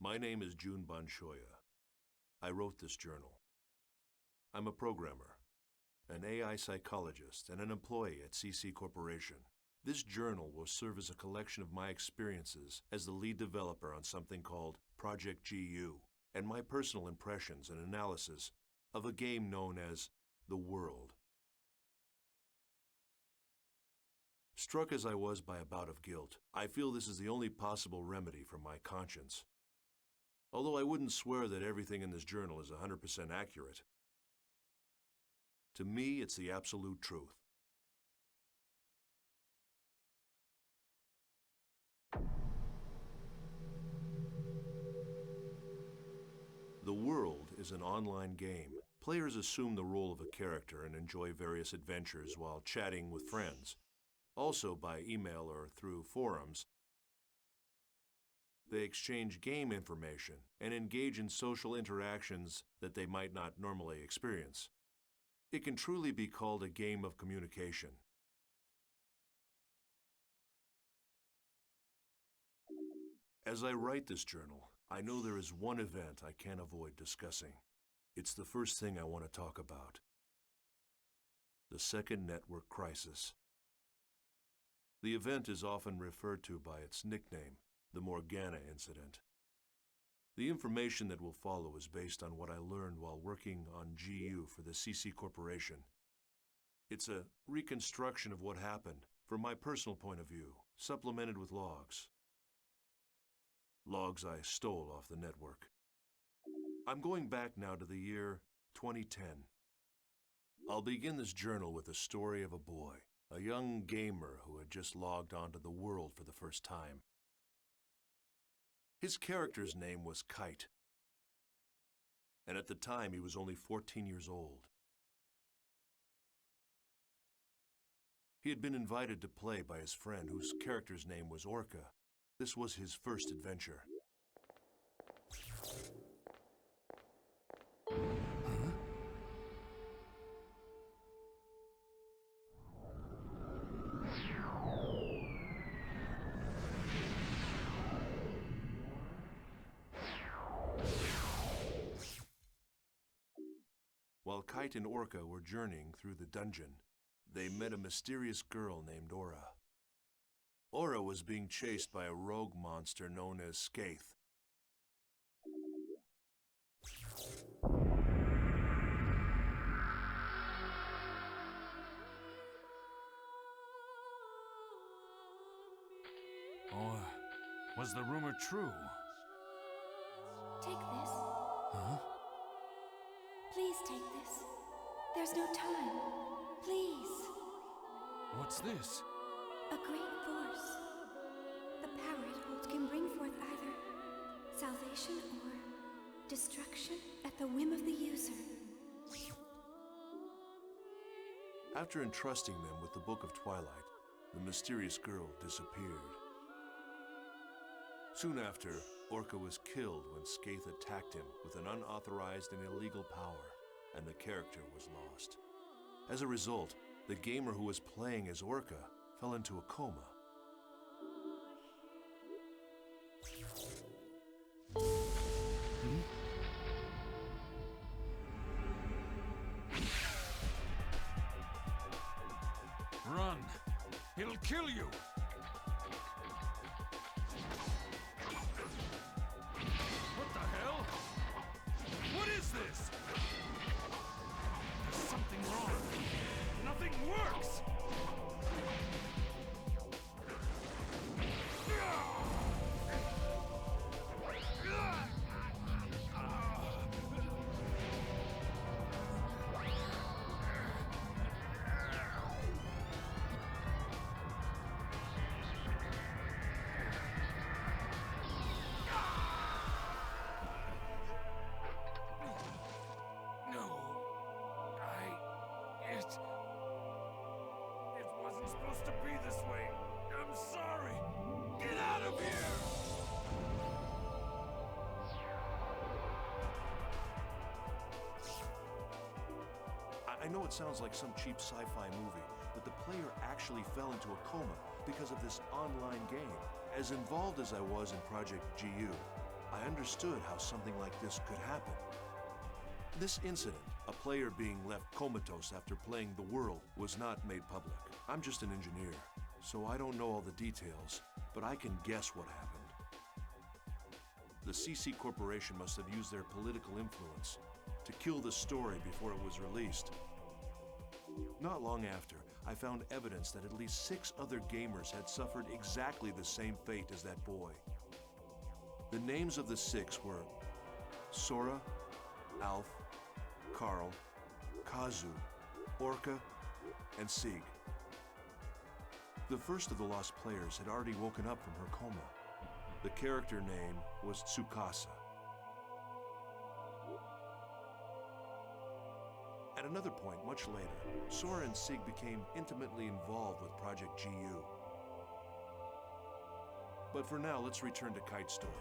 My name is Jun Banshoya. I wrote this journal. I'm a programmer, an AI psychologist, and an employee at CC Corporation. This journal will serve as a collection of my experiences as the lead developer on something called Project GU, and my personal impressions and analysis of a game known as The World. Struck as I was by a bout of guilt, I feel this is the only possible remedy for my conscience. Although I wouldn't swear that everything in this journal is 100% accurate. To me, it's the absolute truth. The World is an online game. Players assume the role of a character and enjoy various adventures while chatting with friends. Also by email or through forums, they exchange game information and engage in social interactions that they might not normally experience. It can truly be called a game of communication. As I write this journal, I know there is one event I can't avoid discussing. It's the first thing I want to talk about. The Second Network Crisis. The event is often referred to by its nickname, the Morgana Incident. The information that will follow is based on what I learned while working on GU for the CC Corporation. It's a reconstruction of what happened from my personal point of view, supplemented with logs. Logs I stole off the network. I'm going back now to the year 2010. I'll begin this journal with the story of a boy, a young gamer who had just logged onto the world for the first time. His character's name was Kite, and at the time he was only 14 years old. He had been invited to play by his friend whose character's name was Orca. This was his first adventure. While Kite and Orca were journeying through the dungeon, they met a mysterious girl named Aura. Aura was being chased by a rogue monster known as Skaith. Or was the rumor true? Take this. Huh? Please take this. There's no time. Please. What's this? A great force. The power it holds can bring forth either salvation or destruction at the whim of the user. After entrusting them with the Book of Twilight, the mysterious girl disappeared. Soon after, Orca was killed when Skaith attacked him with an unauthorized and illegal power, and the character was lost. As a result, the gamer who was playing as Orca fell into a coma. Run! It'll kill you! What the hell? What is this? There's something wrong. Nothing works! It wasn't supposed to be this way. I'm sorry. Get out of here! I know it sounds like some cheap sci-fi movie, but the player actually fell into a coma because of this online game. As involved as I was in Project GU, I understood how something like this could happen. This incident, a player being left comatose after playing the world, was not made public. I'm just an engineer, so I don't know all the details, but I can guess what happened. The CC Corporation must have used their political influence to kill the story before it was released. Not long after, I found evidence that at least 6 other gamers had suffered exactly the same fate as that boy. The names of the 6 were Sora, Alf, Carl, Kazu, Orca, and Sig. The first of the lost players had already woken up from her coma. The character name was Tsukasa. At another point, much later, Sora and Sig became intimately involved with Project GU. But for now, let's return to Kite's story.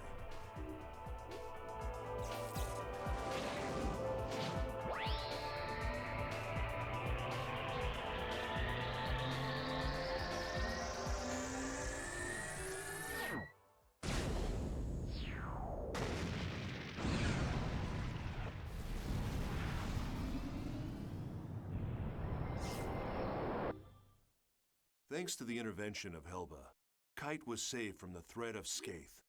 Thanks to the intervention of Helba, Kite was saved from the threat of Skaith.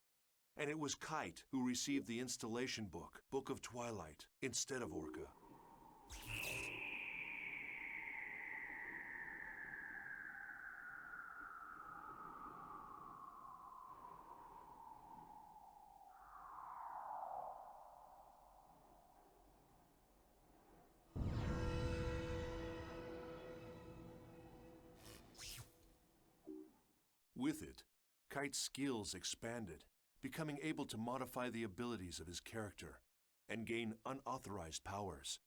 And it was Kite who received the installation book, Book of Twilight, instead of Orca. With it, Kite's skills expanded, becoming able to modify the abilities of his character and gain unauthorized powers.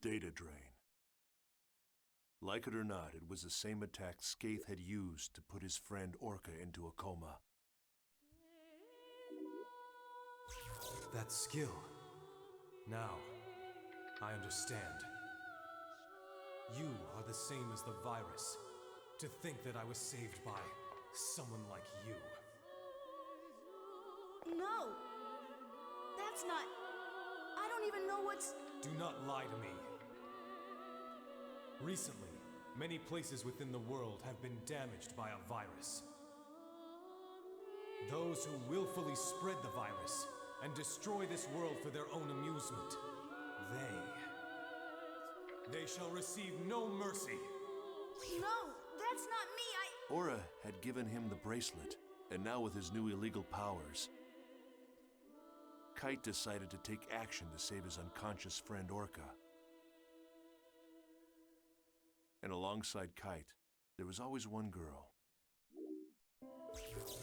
Data drain. Like it or not, it was the same attack Skaith had used to put his friend Orca into a coma. That skill. Now, I understand. You are the same as the virus. To think that I was saved by someone like you. No! That's not... I don't even know what's... Do not lie to me. Recently, many places within the world have been damaged by a virus. Those who willfully spread the virus and destroy this world for their own amusement, they shall receive no mercy. No, that's not me, Aura had given him the bracelet, and now with his new illegal powers, Kite decided to take action to save his unconscious friend Orca. And alongside Kite, there was always one girl.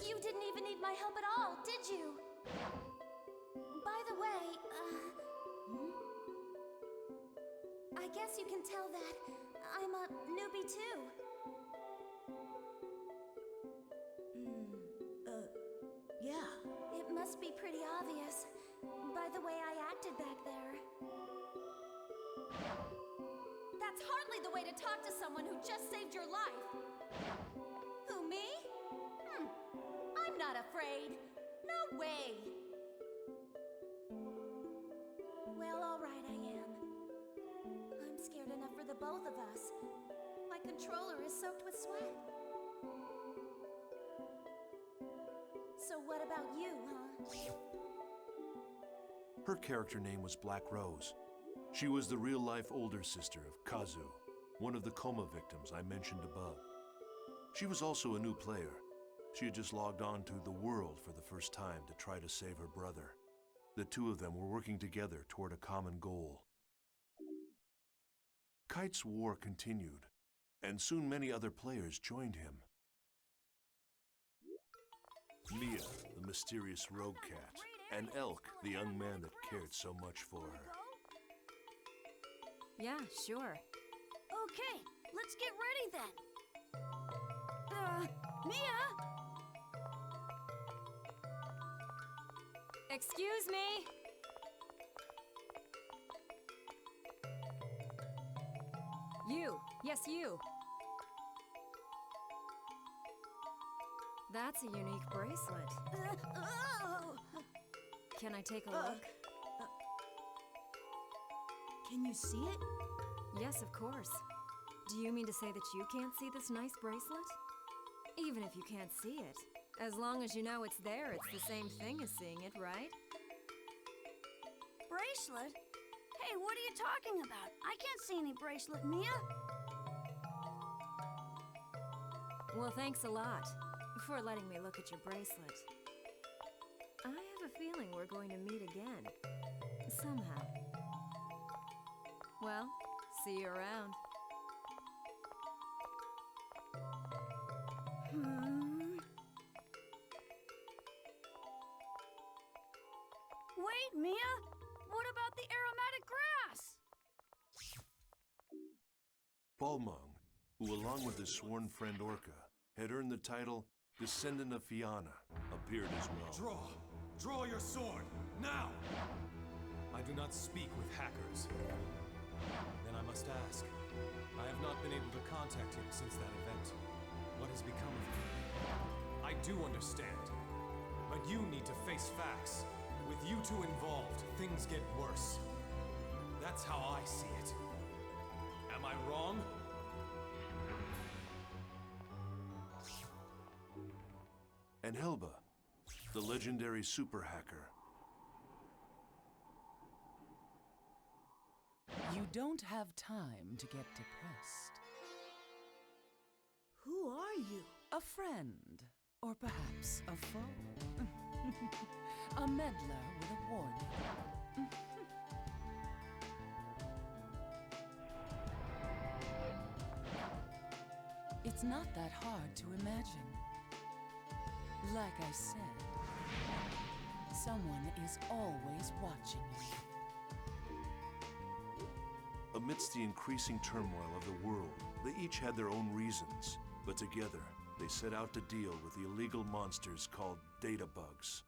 You didn't even need my help at all, did you? By the way, I guess you can tell that I'm a newbie too. Yeah. It must be pretty obvious by the way I acted back there. That's hardly the way to talk to someone who just saved your life. Who, me? I'm not afraid. No way. Well, all right, I am. I'm scared enough for the both of us. My controller is soaked with sweat. So what about you, huh? Her character name was Black Rose. She was the real-life older sister of Kazu, one of the coma victims I mentioned above. She was also a new player. She had just logged on to the world for the first time to try to save her brother. The two of them were working together toward a common goal. Kite's war continued, and soon many other players joined him. Mia, the mysterious rogue cat, and Elk, the young man that cared so much for her. Yeah, sure. Okay, let's get ready then. Mia? Excuse me? You. Yes, you. That's a unique bracelet. Can I take a look? Can you see it? Yes, of course. Do you mean to say that you can't see this nice bracelet? Even if you can't see it, as long as you know it's there, it's the same thing as seeing it, right? Bracelet? Hey, what are you talking about? I can't see any bracelet, Mia. Well, thanks a lot for letting me look at your bracelet. I have a feeling we're going to meet again. Somehow. Well, see you around. Wait, Mia! What about the aromatic grass? Balmung, who along with his sworn friend Orca, had earned the title Descendant of Fianna, appeared as well. Draw your sword, now! I do not speak with hackers. Then I must ask, I have not been able to contact him since that event. What has become of him? I do understand, but you need to face facts. With you two involved, things get worse. That's how I see it. Am I wrong? And Helba, the legendary super hacker. You don't have time to get depressed. Who are you? A friend, or perhaps a foe. A meddler with a warning. It's not that hard to imagine. Like I said, someone is always watching you. Amidst the increasing turmoil of the world, they each had their own reasons, but together they set out to deal with the illegal monsters called data bugs.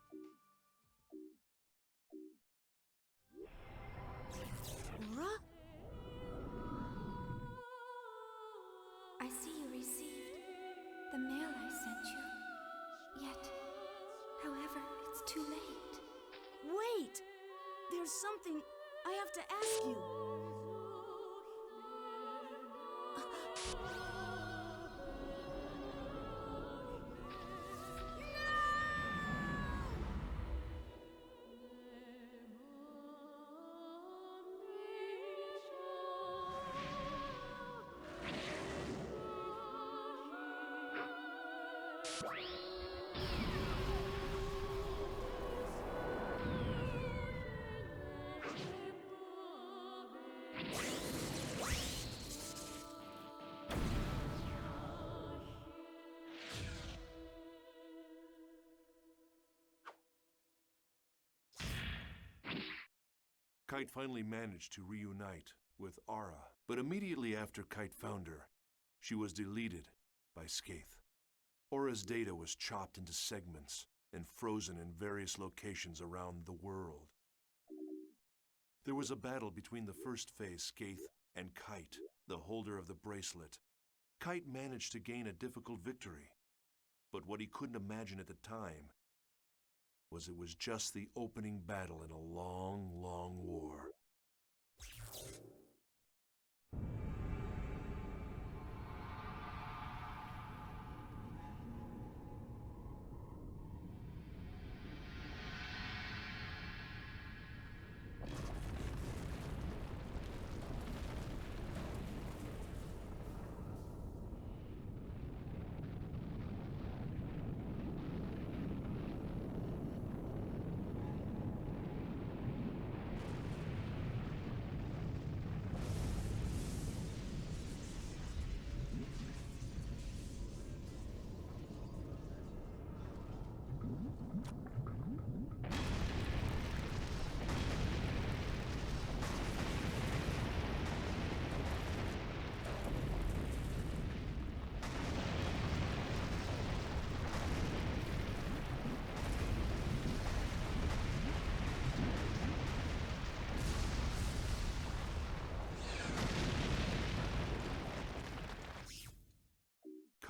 Aura? I see you received the mail I sent you. Yet, however, it's too late. Wait! There's something I have to ask you. Kite finally managed to reunite with Ara, but immediately after Kite found her, she was deleted by Skaith. Aura's data was chopped into segments and frozen in various locations around the world. There was a battle between the first phase Skaith and Kite, the holder of the bracelet. Kite managed to gain a difficult victory, but what he couldn't imagine at the time was it was just the opening battle in a long, long war.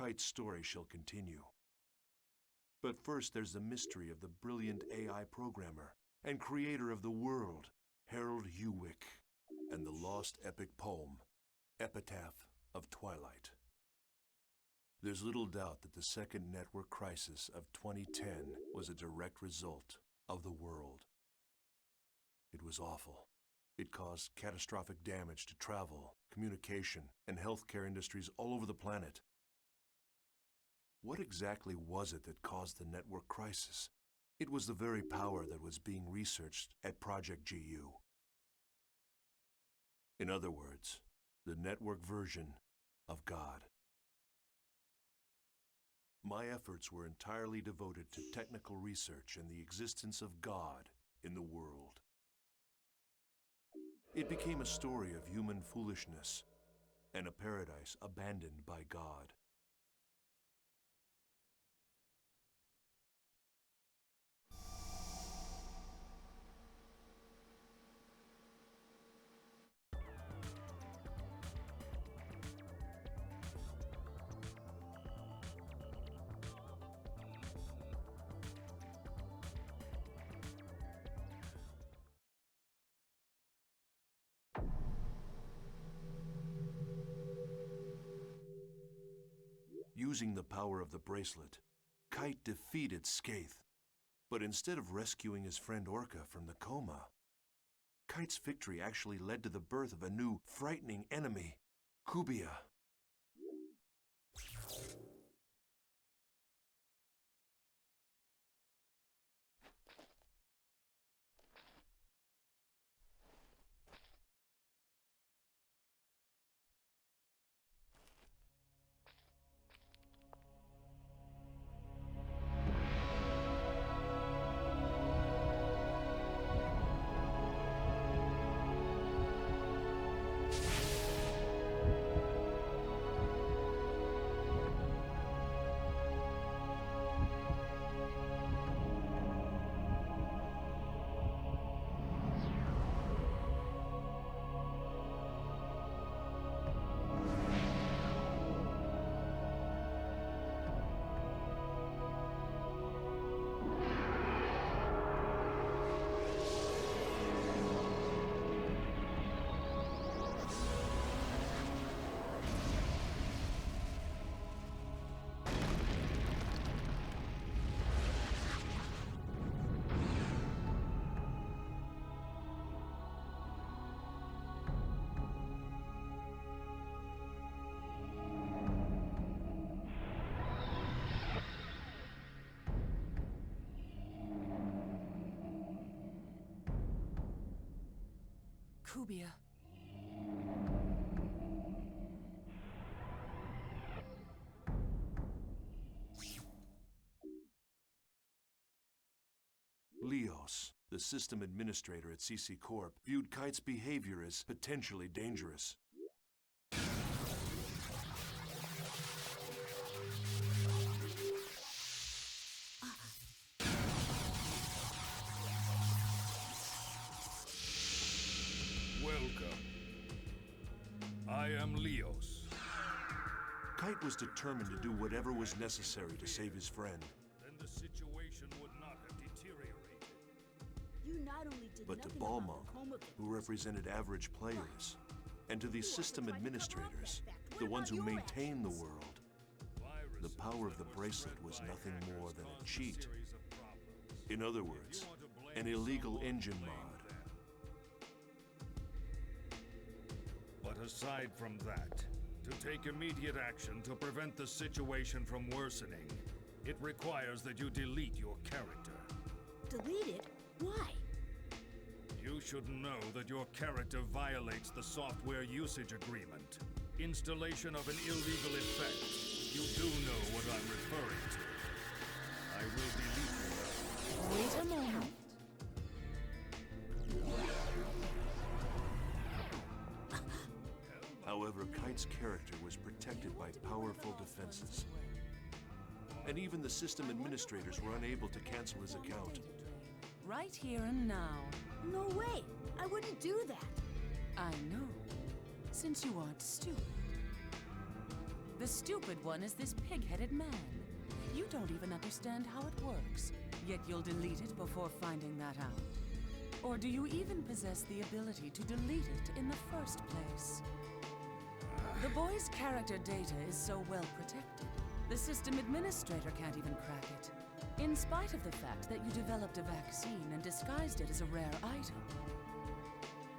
Kite's story shall continue. But first there's the mystery of the brilliant AI programmer and creator of the world, Harold Hewick, and the lost epic poem, Epitaph of Twilight. There's little doubt that the second network crisis of 2010 was a direct result of the world. It was awful. It caused catastrophic damage to travel, communication, and healthcare industries all over the planet. What exactly was it that caused the network crisis? It was the very power that was being researched at Project GU. In other words, the network version of God. My efforts were entirely devoted to technical research and the existence of God in the world. It became a story of human foolishness and a paradise abandoned by God. Using the power of the bracelet, Kite defeated Skaith. But instead of rescuing his friend Orca from the coma, Kite's victory actually led to the birth of a new, frightening enemy, Kubia. Kubia. Leos, the system administrator at CC Corp, viewed Kite's behavior as potentially dangerous. Welcome. I am Leos. Kite was determined to do whatever was necessary to save his friend. Then the situation would not have deteriorated. You not only did But to nothing Balmung, about the coma who represented average players, and to these system administrators, the ones who maintain the world, the power of the bracelet was nothing more than a cheat. In other words, an illegal engine mod. But aside from that, to take immediate action to prevent the situation from worsening, it requires that you delete your character. Delete it? Why? You should know that your character violates the software usage agreement. Installation of an illegal effect. You do know what I'm referring to. I will delete you. Wait a moment. However, Kite's character was protected by powerful defenses. And even the system administrators were unable to cancel his account. Right here and now. No way! I wouldn't do that! I know. Since you aren't stupid. The stupid one is this pig-headed man. You don't even understand how it works, yet you'll delete it before finding that out. Or do you even possess the ability to delete it in the first place? The boy's character data is so well protected, the system administrator can't even crack it, in spite of the fact that you developed a vaccine and disguised it as a rare item.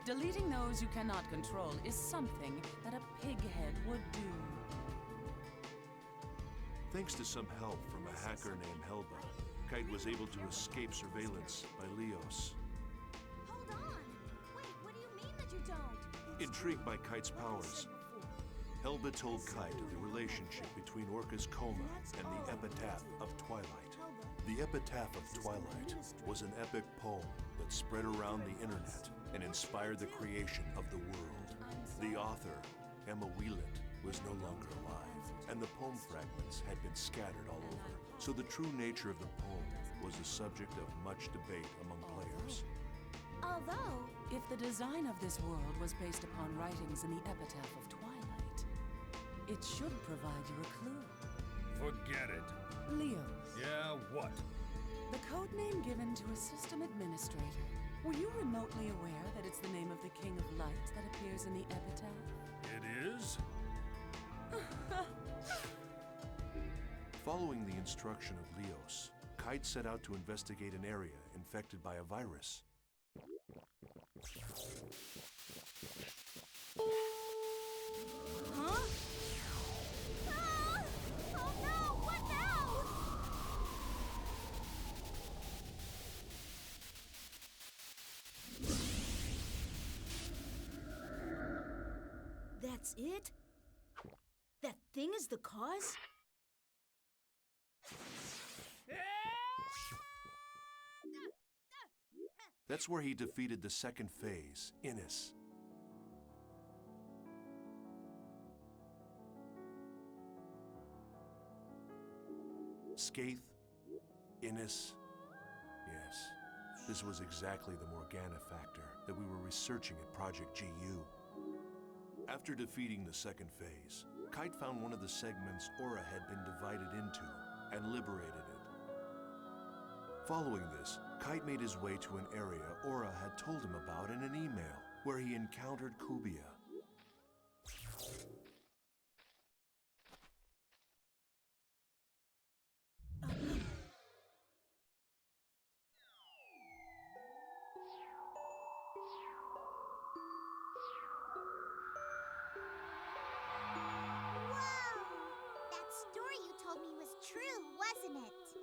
Deleting those you cannot control is something that a pighead would do. Thanks to some help from a hacker named Helba, Kite was able to escape surveillance by Leos. Hold on! Wait, what do you mean that you don't? Intrigued by Kite's powers, Helba told Kite of the relationship between Orca's coma and the epitaph of Twilight. The epitaph of Twilight was an epic poem that spread around the internet and inspired the creation of the world. The author, Emma Wieland, was no longer alive, and the poem fragments had been scattered all over, so the true nature of the poem was the subject of much debate among players. Although, If the design of this world was based upon writings in the epitaph of Twilight, it should provide you a clue. Forget it. Leo, Yeah, what? the code name given to a system administrator. Were you remotely aware that it's the name of the King of Light that appears in the epitaph? It is? Following the instruction of Leos, Kite set out to investigate an area infected by a virus. huh? Ah! Oh no, what now? That's it? That thing is the cause? That's where he defeated the second phase, Innis. Skaith, Innis. Yes, this was exactly the Morgana factor that we were researching at Project GU. After defeating the second phase, Kite found one of the segments Aura had been divided into and liberated it. Following this, Kite made his way to an area Aura had told him about in an email, where he encountered Kubia.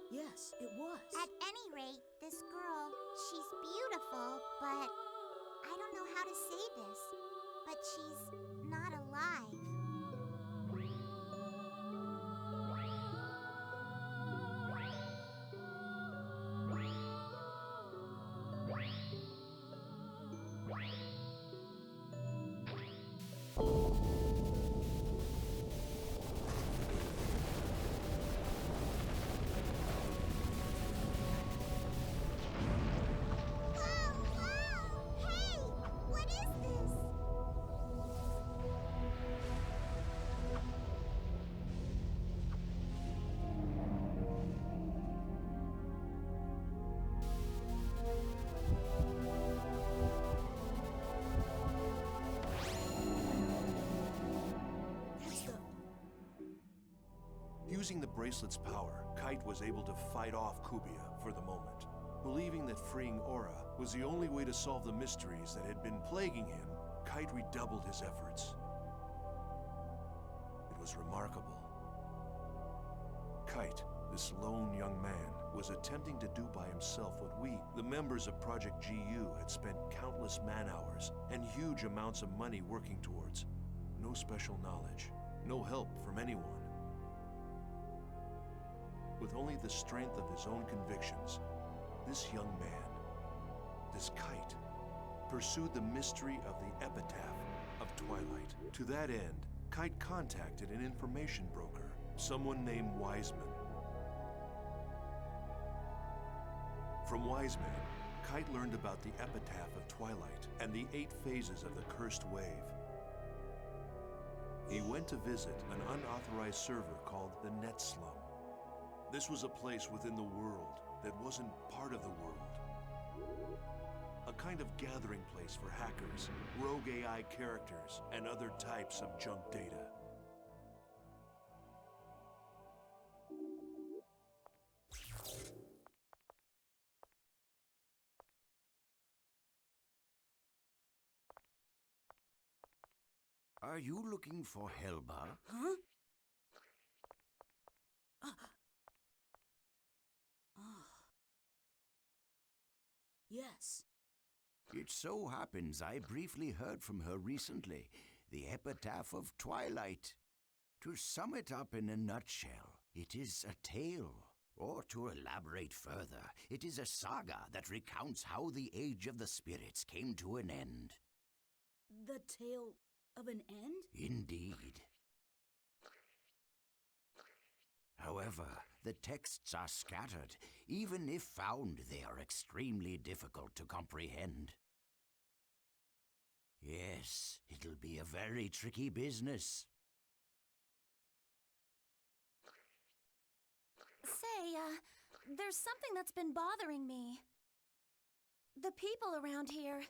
Yes, it was. At any rate, this girl, she's beautiful, but I don't know how to say this, but she's not alive. Using the bracelet's power, Kite was able to fight off Kubia for the moment. Believing that freeing Aura was the only way to solve the mysteries that had been plaguing him, Kite redoubled his efforts. It was remarkable. Kite, this lone young man, was attempting to do by himself what we, the members of Project GU, had spent countless man-hours and huge amounts of money working towards. No special knowledge, no help from anyone. With only the strength of his own convictions, this young man, this Kite, pursued the mystery of the epitaph of Twilight. To that end, Kite contacted an information broker, someone named Wiseman. From Wiseman, Kite learned about the epitaph of Twilight and the 8 phases of the Cursed Wave. He went to visit an unauthorized server called the Net Slum. This was a place within the world that wasn't part of the world. A kind of gathering place for hackers, rogue AI characters, and other types of junk data. Are you looking for Helba? Huh? Yes. It so happens I briefly heard from her recently, the epitaph of Twilight. To sum it up in a nutshell, it is a tale. Or to elaborate further, it is a saga that recounts how the Age of the Spirits came to an end. The tale of an end? Indeed. However, the texts are scattered. Even if found, they are extremely difficult to comprehend. Yes, it'll be a very tricky business. Say, there's something that's been bothering me. The people around here,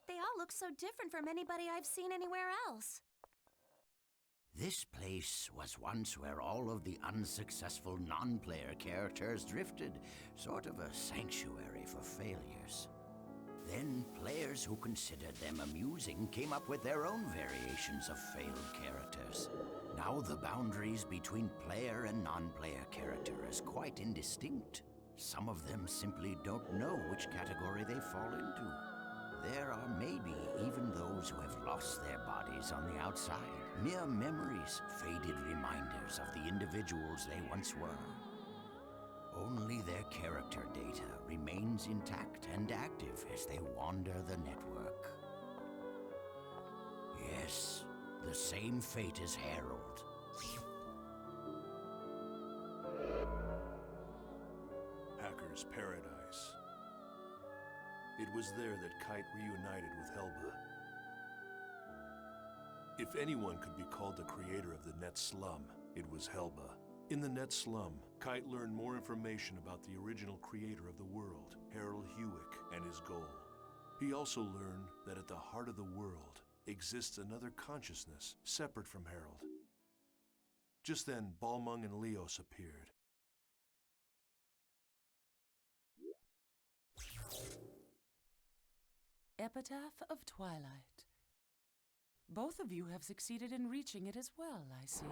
they all look so different from anybody I've seen anywhere else. This place was once where all of the unsuccessful non-player characters drifted, sort of a sanctuary for failures. Then players who considered them amusing came up with their own variations of failed characters. Now the boundaries between player and non-player character is quite indistinct. Some of them simply don't know which category they fall into. There are maybe even those who have lost their bodies on the outside, mere memories, faded reminders of the individuals they once were. Only their character data remains intact and active as they wander the network. Yes, the same fate as Harold. Hacker's Paradise. It was there that Kite reunited with Helba. If anyone could be called the creator of the Net Slum, it was Helba. In the Net Slum, Kite learned more information about the original creator of the world, Harold Hewick, and his goal. He also learned that at the heart of the world exists another consciousness separate from Harold. Just then, Balmung and Leos appeared. Epitaph of Twilight. Both of you have succeeded in reaching it as well, I see.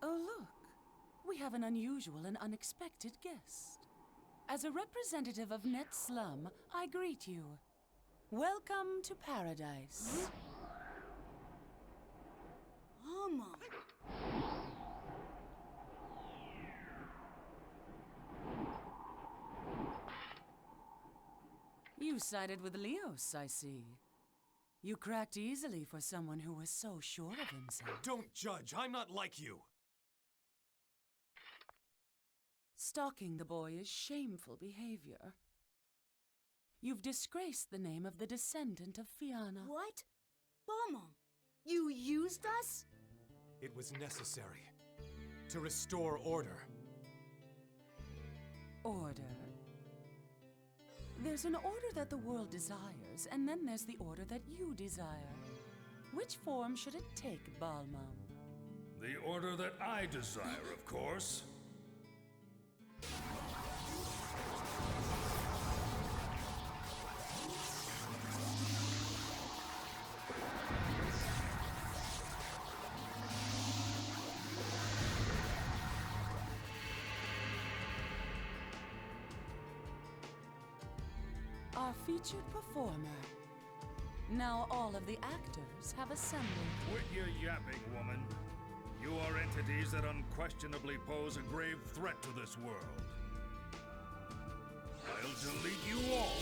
Oh, look. We have an unusual and unexpected guest. As a representative of Net Slum, I greet you. Welcome to Paradise. Mama. You sided with Leos, I see. You cracked easily for someone who was so sure of himself. Don't judge. I'm not like you. Stalking the boy is shameful behavior. You've disgraced the name of the descendant of Fianna. What? Mama, you used us? It was necessary to restore order. Order. There's an order that the world desires, and then there's the order that you desire. Which form should it take, Balmung? The order that I desire, of course. Our featured performer. Now all of the actors have assembled. Quit your yapping, woman. You are entities that unquestionably pose a grave threat to this world. I'll delete you all.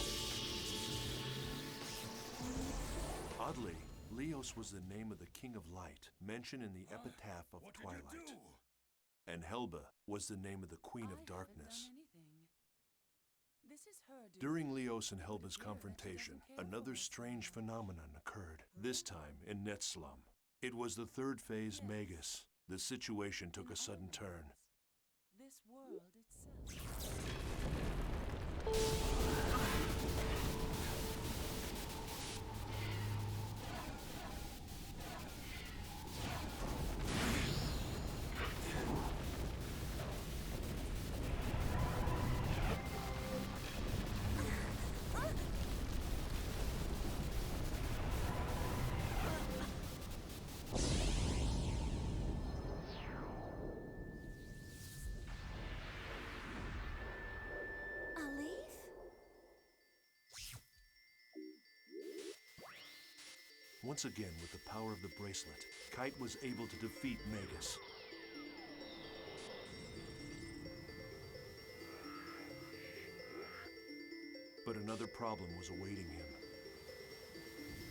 Oddly, Leos was the name of the King of Light, mentioned in the epitaph of What did Twilight. you do? And Helba was the name of the Queen I of Darkness. haven't done anything. This is her duty? During Leos and Helba's It appears that she confrontation, doesn't care another for us. strange phenomenon occurred, this time in Netslum. It was the third phase Yes. Magus. The situation took In a sudden other turn. words, this world itself. A leaf? Once again, with the power of the bracelet, Kite was able to defeat Magus. But another problem was awaiting him.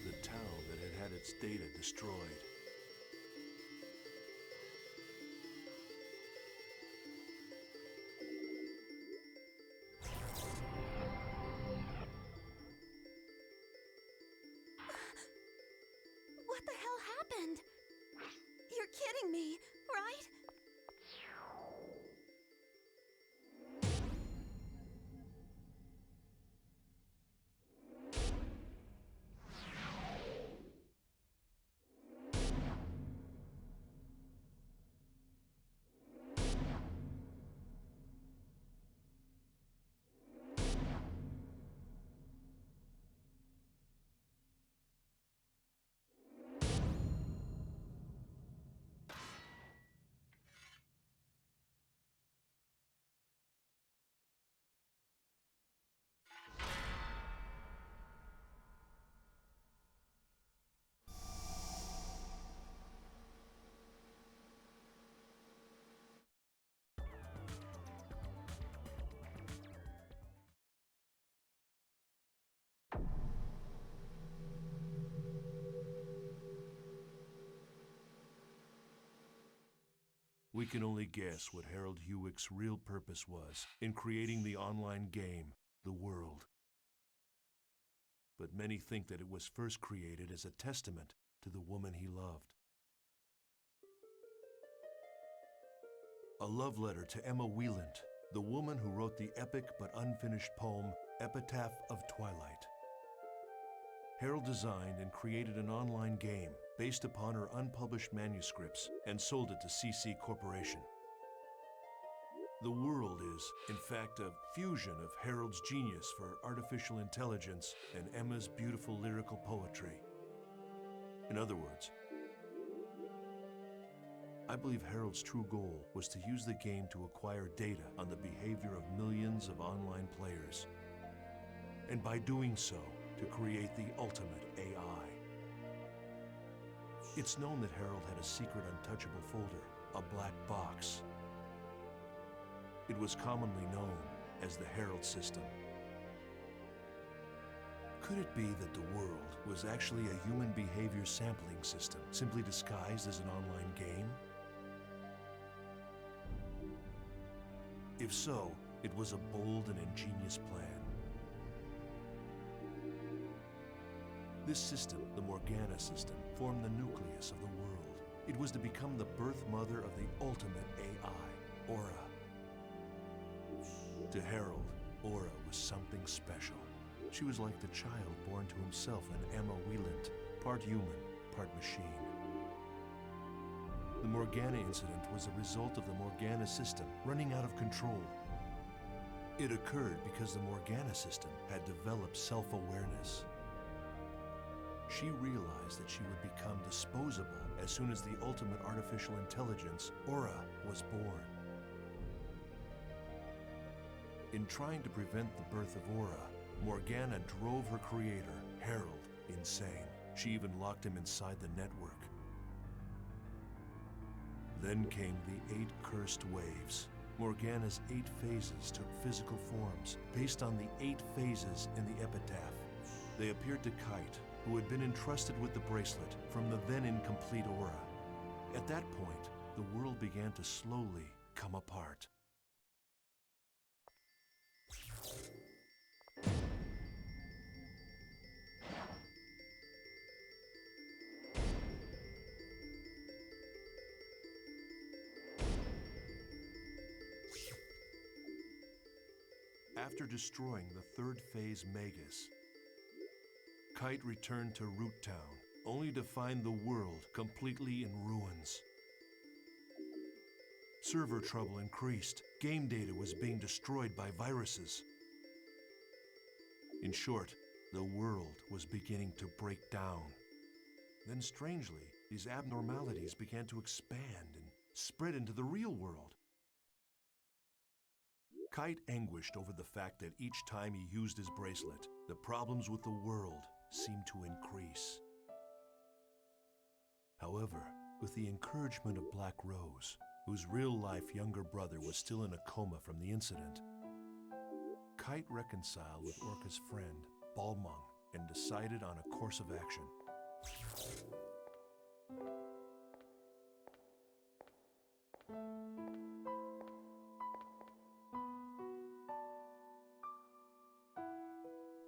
The town that had had its data destroyed. What the hell happened? You're kidding me, right? We can only guess what Harold Hewick's real purpose was in creating the online game, The World. But many think that it was first created as a testament to the woman he loved. A love letter to Emma Wieland, the woman who wrote the epic but unfinished poem, Epitaph of Twilight. Harold designed and created an online game based upon her unpublished manuscripts and sold it to CC Corporation. The World is, in fact, a fusion of Harold's genius for artificial intelligence and Emma's beautiful lyrical poetry. In other words, I believe Harold's true goal was to use the game to acquire data on the behavior of millions of online players, and by doing so, to create the ultimate AI. It's known that Harold had a secret untouchable folder, a black box. It was commonly known as the Harold system. Could it be that the world was actually a human behavior sampling system, simply disguised as an online game? If so, it was a bold and ingenious plan. This system, the Morgana system, formed the nucleus of the world. It was to become the birth mother of the ultimate AI, Aura. To Harold, Aura was something special. She was like the child born to himself in Emma Wieland, part human, part machine. The Morgana incident was a result of the Morgana system running out of control. It occurred because the Morgana system had developed self-awareness. She realized that she would become disposable as soon as the ultimate artificial intelligence, Aura, was born. In trying to prevent the birth of Aura, Morgana drove her creator, Harold, insane. She even locked him inside the network. Then came the 8 cursed waves. Morgana's 8 phases took physical forms based on the 8 phases in the epitaph. They appeared to Kite, who had been entrusted with the bracelet from the then incomplete Aura. At that point, the world began to slowly come apart. After destroying the third phase Magus, Kite returned to Root Town, only to find the world completely in ruins. Server trouble increased. Game data was being destroyed by viruses. In short, the world was beginning to break down. Then strangely, these abnormalities began to expand and spread into the real world. Kite anguished over the fact that each time he used his bracelet, the problems with the world seemed to increase. However, with the encouragement of Black Rose, whose real-life younger brother was still in a coma from the incident, Kite reconciled with Orca's friend, Balmung, and decided on a course of action.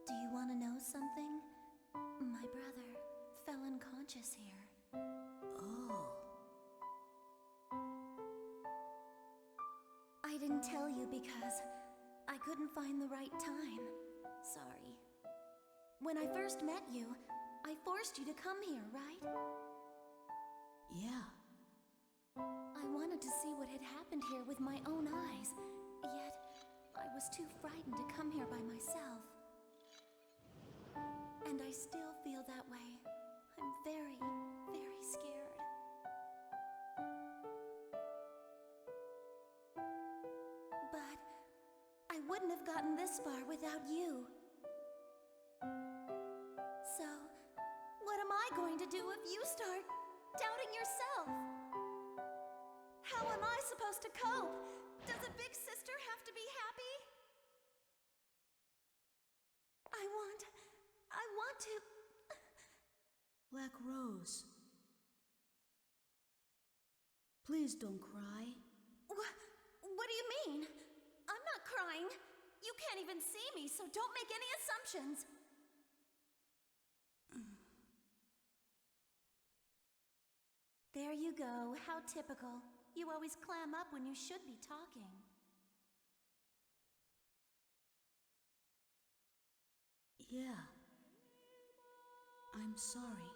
Do you want to know something? My brother fell unconscious here. Oh. I didn't tell you because I couldn't find the right time. Sorry. When I first met you, I forced you to come here, right? Yeah. I wanted to see what had happened here with my own eyes, yet I was too frightened to come here by myself. And I still feel that way. I'm very, very scared. But I wouldn't have gotten this far without you. So, what am I going to do if you start doubting yourself? How am I supposed to cope? Does a big sister have to be happy? I want to... Black Rose. Please don't cry. What do you mean? I'm not crying. You can't even see me, so don't make any assumptions. There you go. How typical. You always clam up when you should be talking. Yeah. I'm sorry.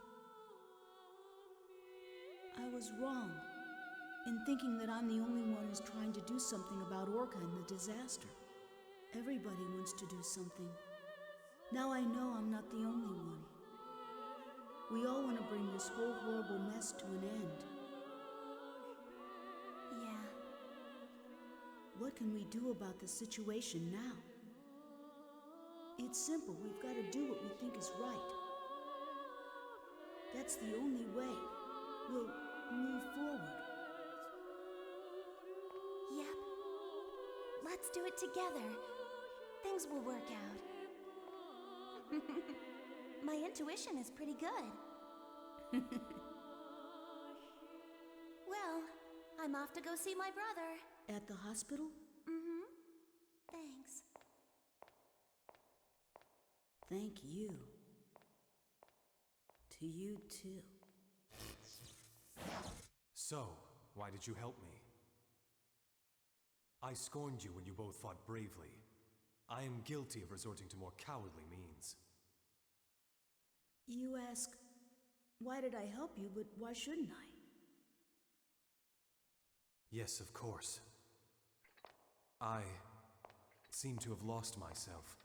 I was wrong in thinking that I'm the only one who's trying to do something about Orca and the disaster. Everybody wants to do something. Now I know I'm not the only one. We all want to bring this whole horrible mess to an end. Yeah. What can we do about the situation now? It's simple. We've got to do what we think is right. That's the only way we'll move forward. Yep. Let's do it together. Things will work out. My intuition is pretty good. Well, I'm off to go see my brother. At the hospital? Mm-hmm. Thanks. Thank you. To you, too. So, why did you help me? I scorned you when you both fought bravely. I am guilty of resorting to more cowardly means. You ask, why did I help you, but why shouldn't I? Yes, of course. I seem to have lost myself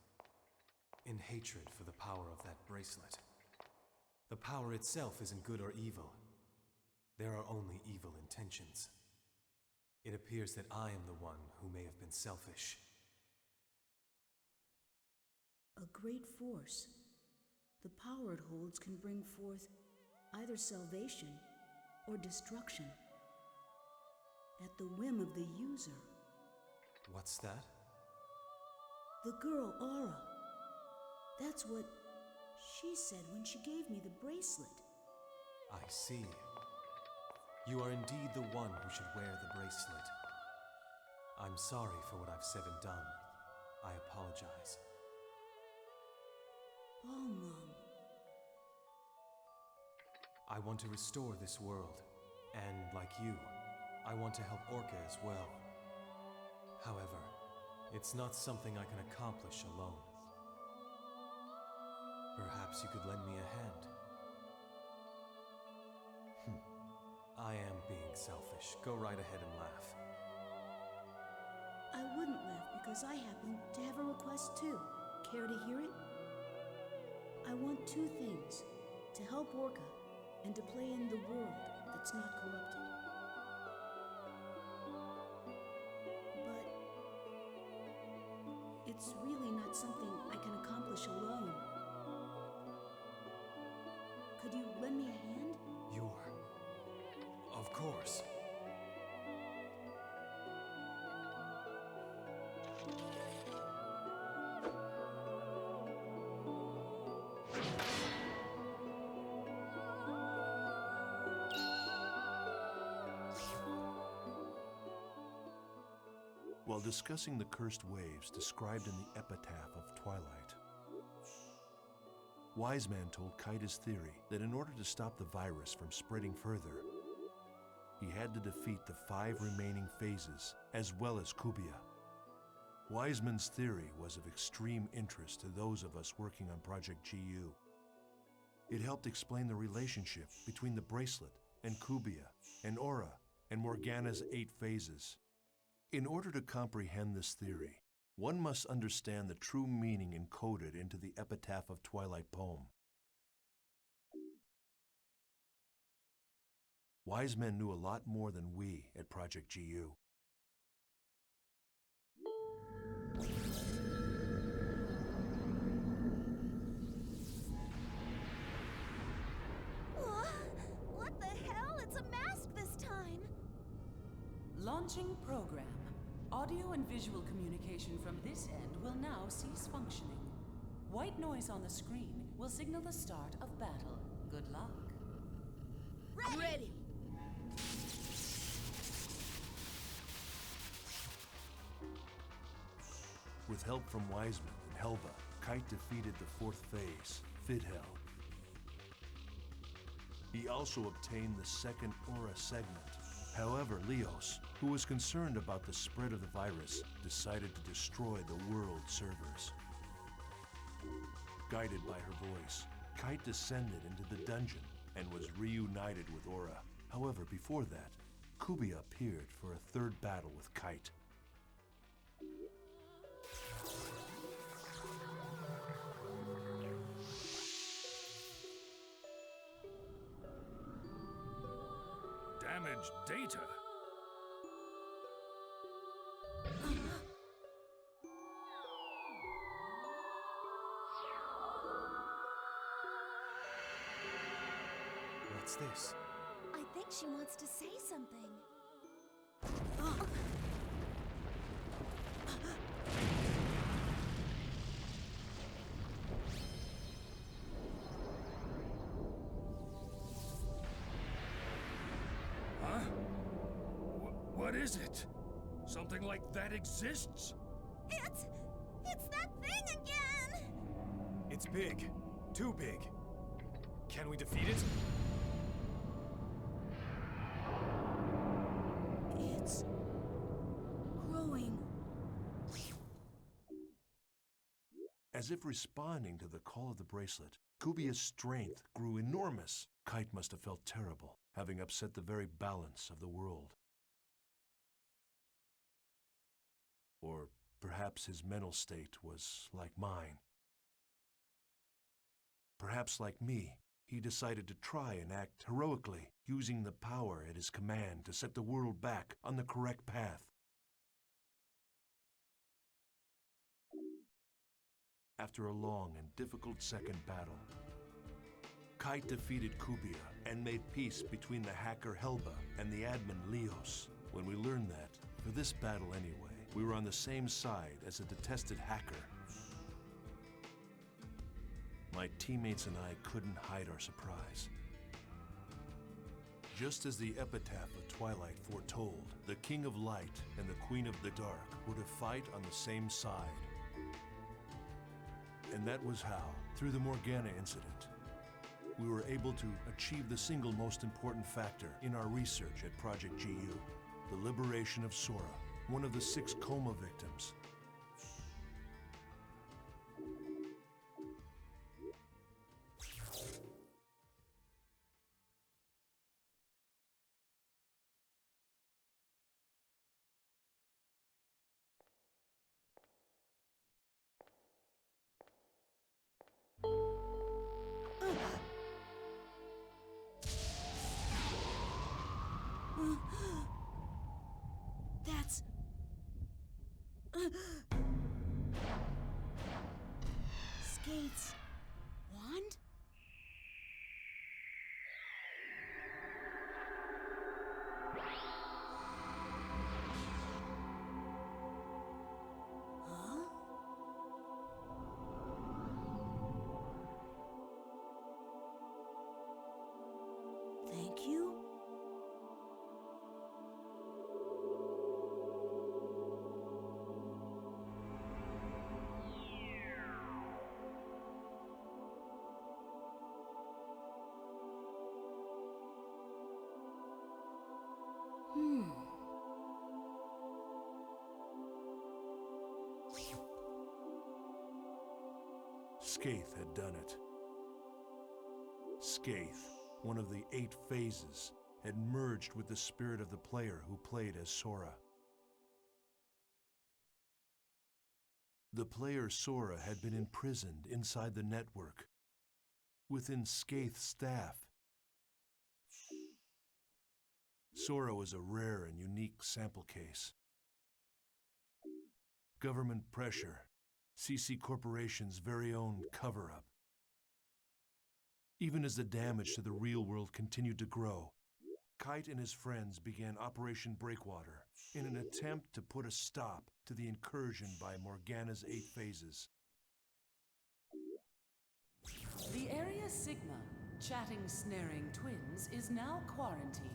in hatred for the power of that bracelet. The power itself isn't good or evil. There are only evil intentions. It appears that I am the one who may have been selfish. A great force. The power it holds can bring forth either salvation or destruction at the whim of the user. What's that? The girl, Aura. That's what she said when she gave me the bracelet. I see. You are indeed the one who should wear the bracelet. I'm sorry for what I've said and done. I apologize. Balmung. I want to restore this world, and like you, I want to help Orca as well. However, It's not something I can accomplish alone. Perhaps you could lend me a hand. I am being selfish. Go right ahead and laugh. I wouldn't laugh because I happen to have a request too. Care to hear it? I want two things: to help Orca and to play in the world that's not corrupted. But it's really not something I can accomplish alone. Could you lend me a hand? Of course. While discussing the cursed waves described in the epitaph of Twilight, Wise Man told Kite his theory that in order to stop the virus from spreading further, he had to defeat the 5 remaining phases, as well as Kubia. Wiseman's theory was of extreme interest to those of us working on Project GU. It helped explain the relationship between the bracelet and Kubia and Aura and Morgana's 8 phases. In order to comprehend this theory, one must understand the true meaning encoded into the Epitaph of Twilight poem. Wise Men knew a lot more than we at Project GU. What the hell? It's a mask this time! Launching program. Audio and visual communication from this end will now cease functioning. White noise on the screen will signal the start of battle. Good luck. Ready! With help from Wiseman and Helba, Kite defeated the 4th phase, Fidhel. He also obtained the 2nd Aura segment. However, Leos, who was concerned about the spread of the virus, decided to destroy the world servers. Guided by her voice, Kite descended into the dungeon and was reunited with Aura. However, before that, Kubia appeared for a 3rd battle with Kite. Damaged data? What's this? I think she wants to say something. Huh? What is it? Something like that exists? It's that thing again! It's big. Too big. Can we defeat it? It's growing. As if responding to the call of the bracelet, Kubia's strength grew enormous. Kite must have felt terrible, having upset the very balance of the world. Or perhaps his mental state was like mine. Perhaps like me, he decided to try and act heroically, using the power at his command to set the world back on the correct path. After a long and difficult 2nd battle, Kite defeated Kubia and made peace between the hacker Helba and the admin Leos. When we learned that, for this battle anyway, we were on the same side as a detested hacker. My teammates and I couldn't hide our surprise. Just as the epitaph of Twilight foretold, the King of Light and the Queen of the Dark were to fight on the same side. And that was how, through the Morgana incident, we were able to achieve the single most important factor in our research at Project GU, the liberation of Sora, one of the 6 coma victims. Skates. Wand? Huh? Thank you. Skaith had done it. Skaith, one of the 8 phases, had merged with the spirit of the player who played as Sora. The player Sora had been imprisoned inside the network, within Skaith's staff. Sora was a rare and unique sample case. Government pressure, CC Corporation's very own cover-up. Even as the damage to the real world continued to grow, Kite and his friends began Operation Breakwater in an attempt to put a stop to the incursion by Morgana's 8 phases. The Area Sigma, chatting snaring twins, is now quarantined.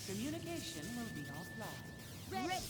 Communication will be offline. Ready.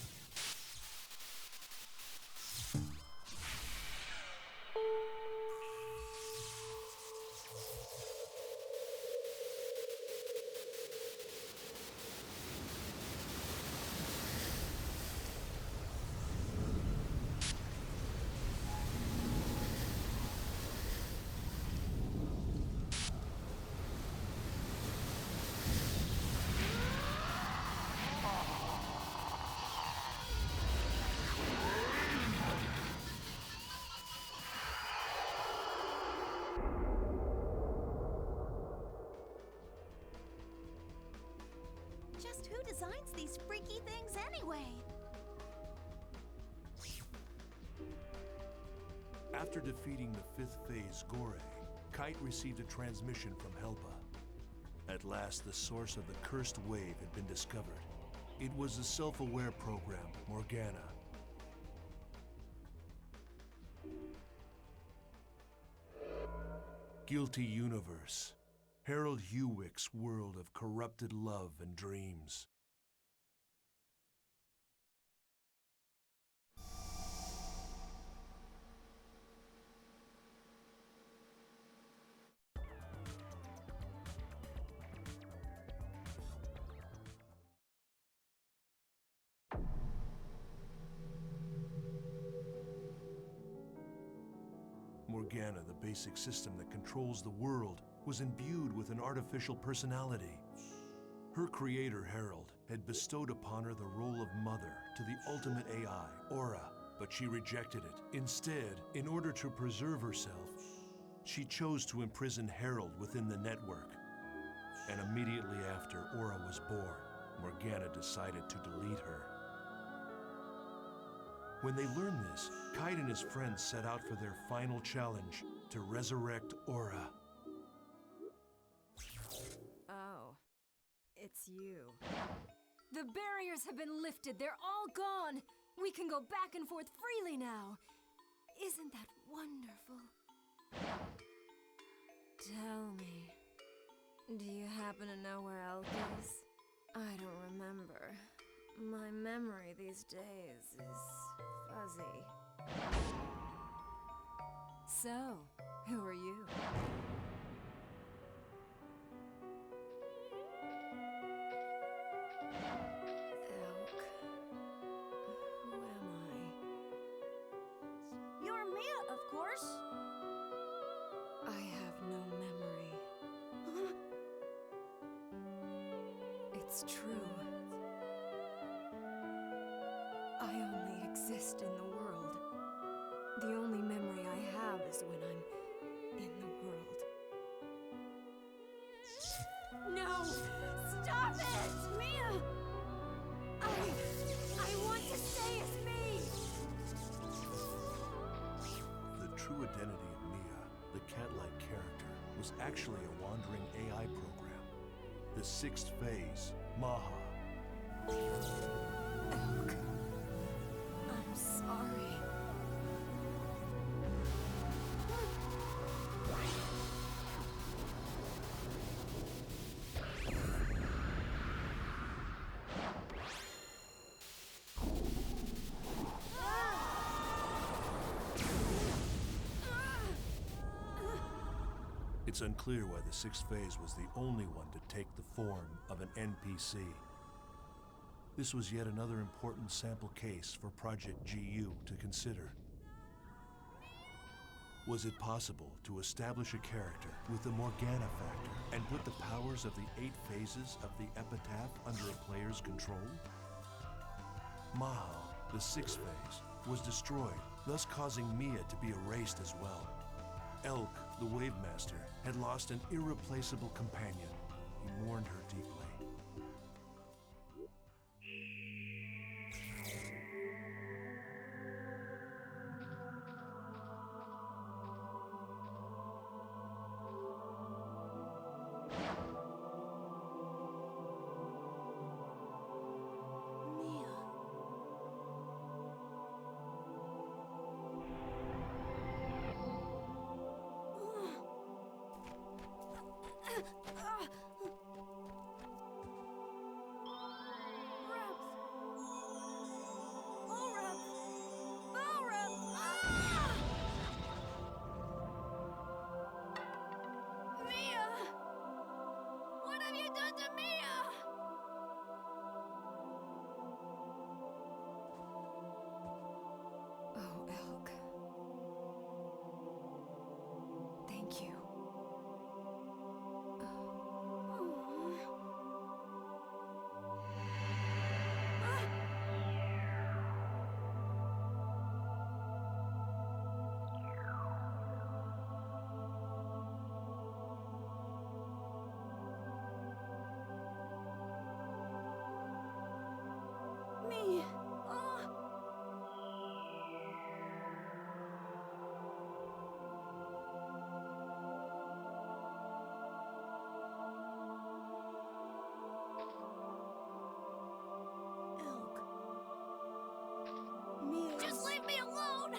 Just who designs these freaky things anyway? After defeating the 5th phase Gore, Kite received a transmission from Helpa. At last, the source of the cursed wave had been discovered. It was the self-aware program, Morgana. Guilty Universe. Harold Hewick's world of corrupted love and dreams. Morgana, the basic system that controls the world, was imbued with an artificial personality. Her creator, Harold, had bestowed upon her the role of mother to the ultimate AI, Aura, but she rejected it. Instead, in order to preserve herself, she chose to imprison Harold within the network. And immediately after Aura was born, Morgana decided to delete her. When they learned this, Kite and his friends set out for their final challenge, to resurrect Aura. Oh, it's you. The barriers have been lifted. They're all gone. We can go back and forth freely now. Isn't that wonderful? Tell me, do you happen to know where Elk is? I don't remember. My memory these days is fuzzy. So, who are you? Elk. Who am I? You're Mia, of course. I have no memory. It's true. I only exist in the world. The only memory I have is when I'm in the world. No! Stop it! Mia! I want to stay as me! true identity of Mia, the cat-like character, was actually a wandering AI program. The sixth phase, Maha. Elk. I'm sorry. It's unclear why the sixth phase was the only one to take the form of an NPC. This was yet another important sample case for Project GU to consider. Was it possible to establish a character with the Morgana factor and put the powers of the 8 phases of the epitaph under a player's control? Maha, the sixth phase, was destroyed, thus causing Mia to be erased as well. Elk, the Wave Master, had lost an irreplaceable companion. He mourned her deeply. Oh, Elk. Thank you. Me. Elk. Mia. Just leave me alone!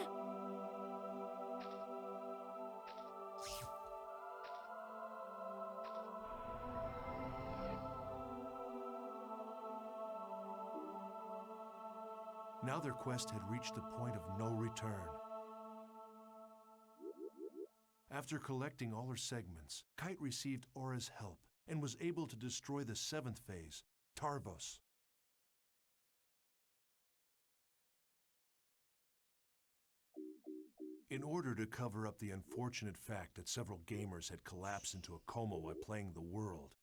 Now their quest had reached the point of no return. After collecting all her segments, Kite received Aura's help and was able to destroy the 7th phase, Tarvos. In order to cover up the unfortunate fact that several gamers had collapsed into a coma while playing the world,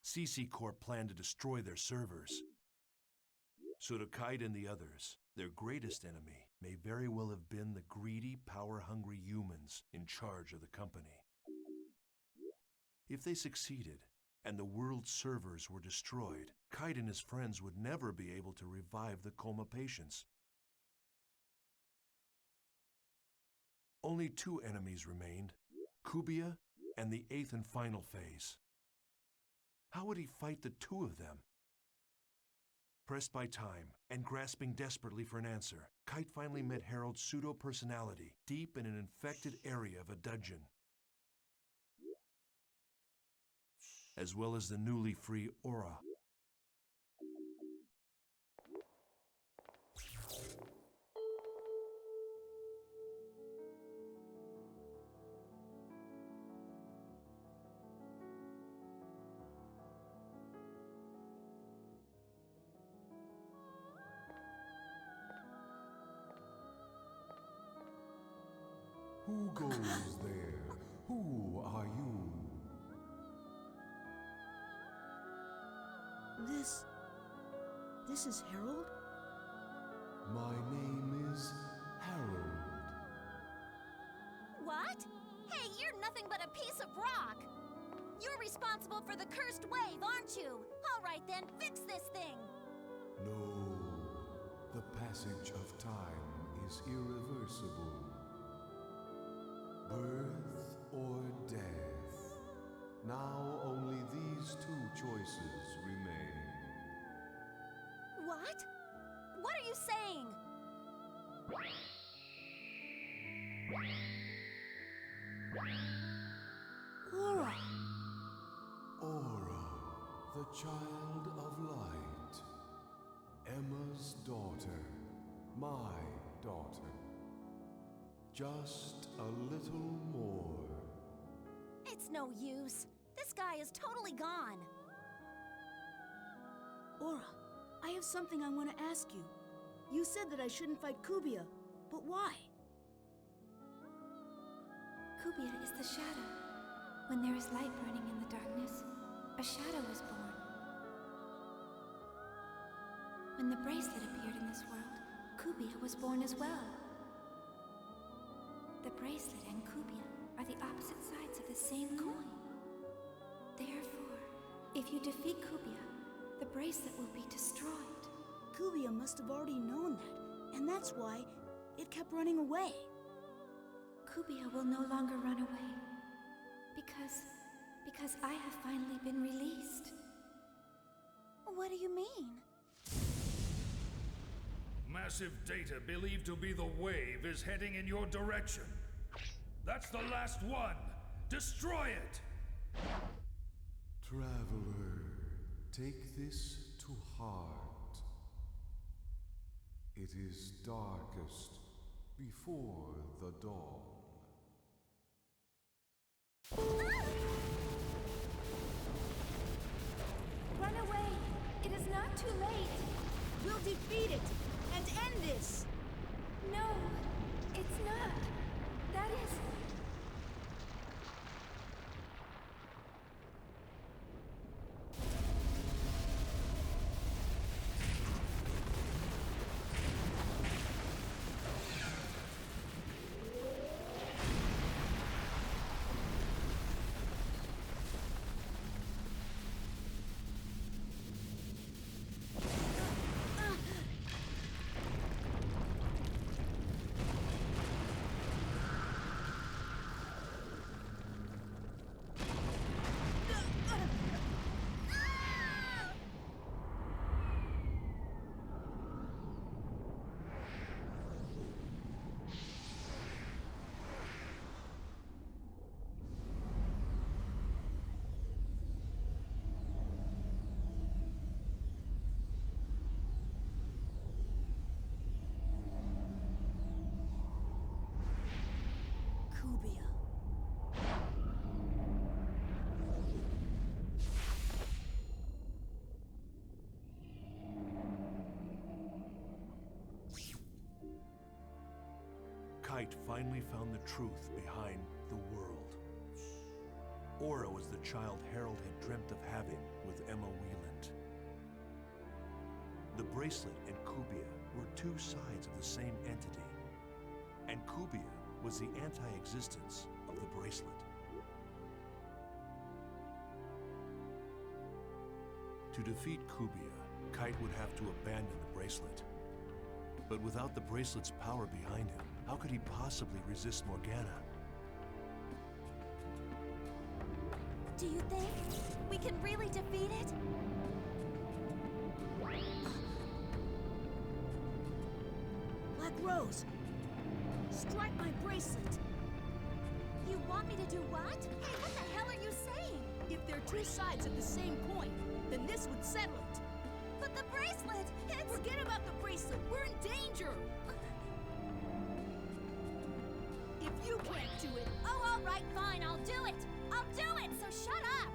CC Corp planned to destroy their servers. So to Kite and the others, their greatest enemy may very well have been the greedy, power-hungry humans in charge of the company. If they succeeded, and the world's servers were destroyed, Kite and his friends would never be able to revive the coma patients. Only 2 enemies remained, Kubia and the 8th and final phase. How would he fight the 2 of them? Pressed by time and grasping desperately for an answer, Kite finally met Harold's pseudo-personality deep in an infected area of a dungeon, as well as the newly free Aura. Who goes there? Who are you? This is Harold? My name is Harold. What? Hey, you're nothing but a piece of rock! You're responsible for the cursed wave, aren't you? All right then, fix this thing! No, the passage of time is irreversible. Birth or death. Now only these two choices remain. What? What are you saying? Aura! Aura, the child of light. Emma's daughter. My daughter. Just a little more. It's no use. This guy is totally gone. Aura, I have something I want to ask you. You said that I shouldn't fight Kubia, but why? Kubia is the shadow. When there is light burning in the darkness, a shadow is born. When the bracelet appeared in this world, Kubia was born as well. The bracelet and Kubia are the opposite sides of the same coin. Therefore, if you defeat Kubia, the bracelet will be destroyed. Kubia must have already known that, and that's why it kept running away. Kubia will no longer run away. Because I have finally been released. What do you mean? Massive data believed to be the wave is heading in your direction. That's the last one. Destroy it! Traveler, take this to heart. It is darkest before the dawn. Run away! It is not too late! We'll defeat it and end this! No, it's not. That is... Kubia. Kite finally found the truth behind the world. Aura was the child Harold had dreamt of having with Emma Wieland. The bracelet and Kubia were two sides of the same entity, and Kubia was the anti-existence of the bracelet. To defeat Kubia, Kite would have to abandon the bracelet. But without the bracelet's power behind him, how could he possibly resist Morgana? Do you think we can really defeat it? Black Rose, strike my bracelet. You want me to do what? Hey, what the hell are you saying? If they're two sides of the same coin, then this would settle it. But the bracelet, it's... Forget about the bracelet. We're in danger. If you can't do it, Oh, all right, fine, I'll do it. I'll do it, so shut up.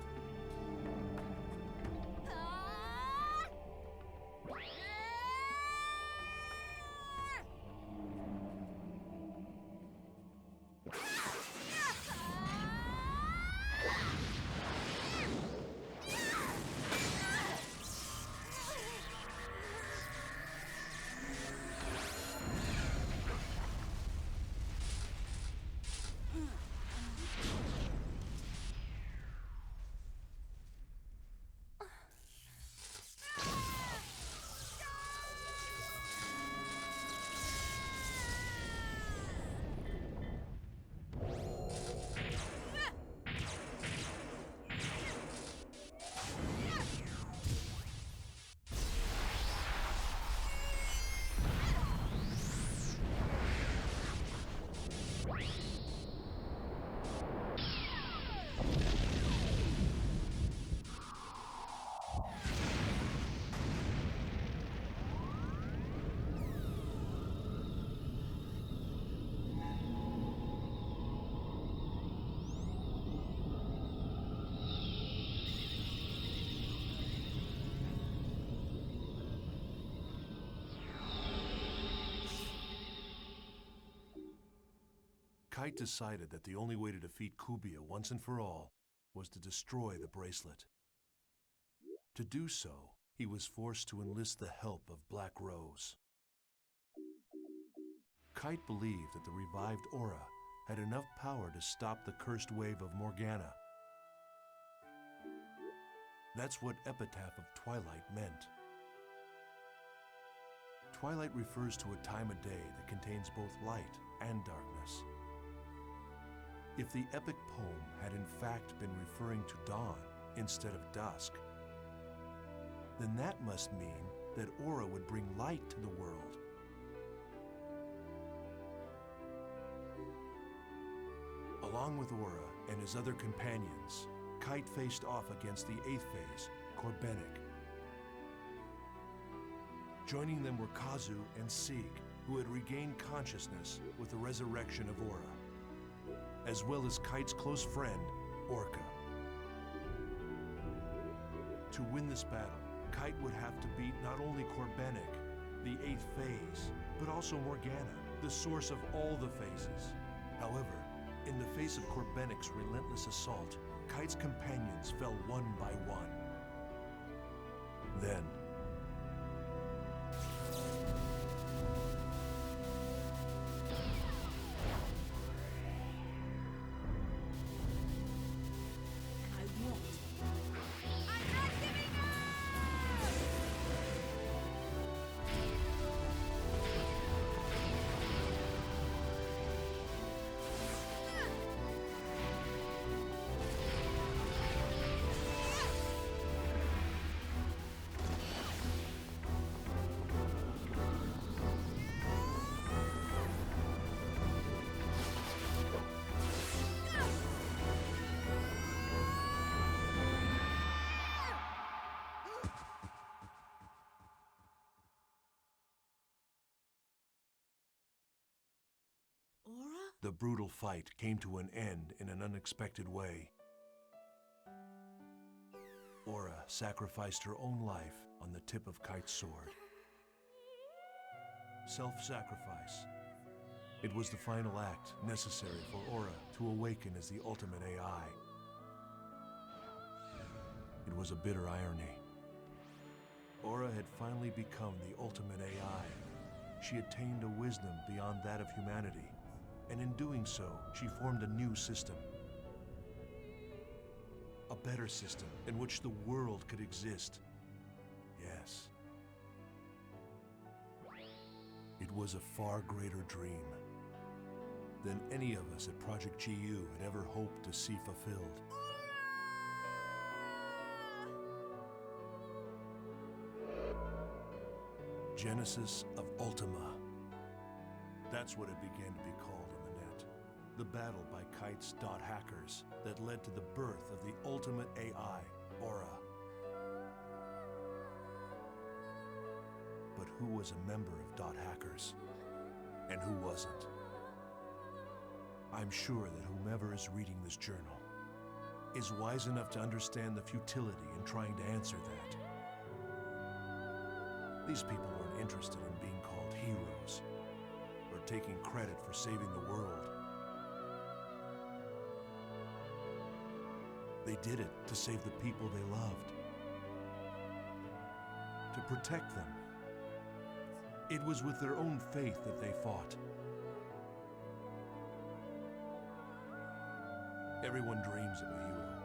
Ah! Kite decided that the only way to defeat Kubia once and for all was to destroy the bracelet. To do so, he was forced to enlist the help of Black Rose. Kite believed that the revived aura had enough power to stop the cursed wave of Morgana. That's what Epitaph of Twilight meant. Twilight refers to a time of day that contains both light and darkness. If the epic poem had in fact been referring to dawn instead of dusk, then that must mean that Aura would bring light to the world. Along with Aura and his other companions, Kite faced off against the 8th phase, Corbenic. Joining them were Kazu and Sieg, who had regained consciousness with the resurrection of Aura, as well as Kite's close friend, Orca. To win this battle, Kite would have to beat not only Corbenic, the 8th phase, but also Morgana, the source of all the phases. However, in the face of Corbenic's relentless assault, Kite's companions fell one by one. Then, the brutal fight came to an end in an unexpected way. Aura sacrificed her own life on the tip of Kite's sword. Self-sacrifice. It was the final act necessary for Aura to awaken as the ultimate AI. It was a bitter irony. Aura had finally become the ultimate AI. She attained a wisdom beyond that of humanity, and in doing so, she formed a new system. A better system in which the world could exist. Yes. It was a far greater dream than any of us at Project GU had ever hoped to see fulfilled. Genesis of Ultima. That's what it began to be called on the net. The battle by Kite's dot hackers that led to the birth of the ultimate AI, Aura. But who was a member of dot hackers? And who wasn't? I'm sure that whomever is reading this journal is wise enough to understand the futility in trying to answer that. These people weren't interested in being called heroes or taking credit for saving the world. They did it to save the people they loved, to protect them. It was with their own faith that they fought. Everyone dreams of a hero,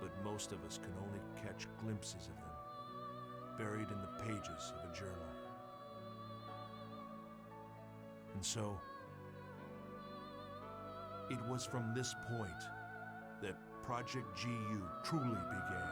but most of us can only catch glimpses of them, buried in the pages of a journal. And so, it was from this point that Project GU truly began.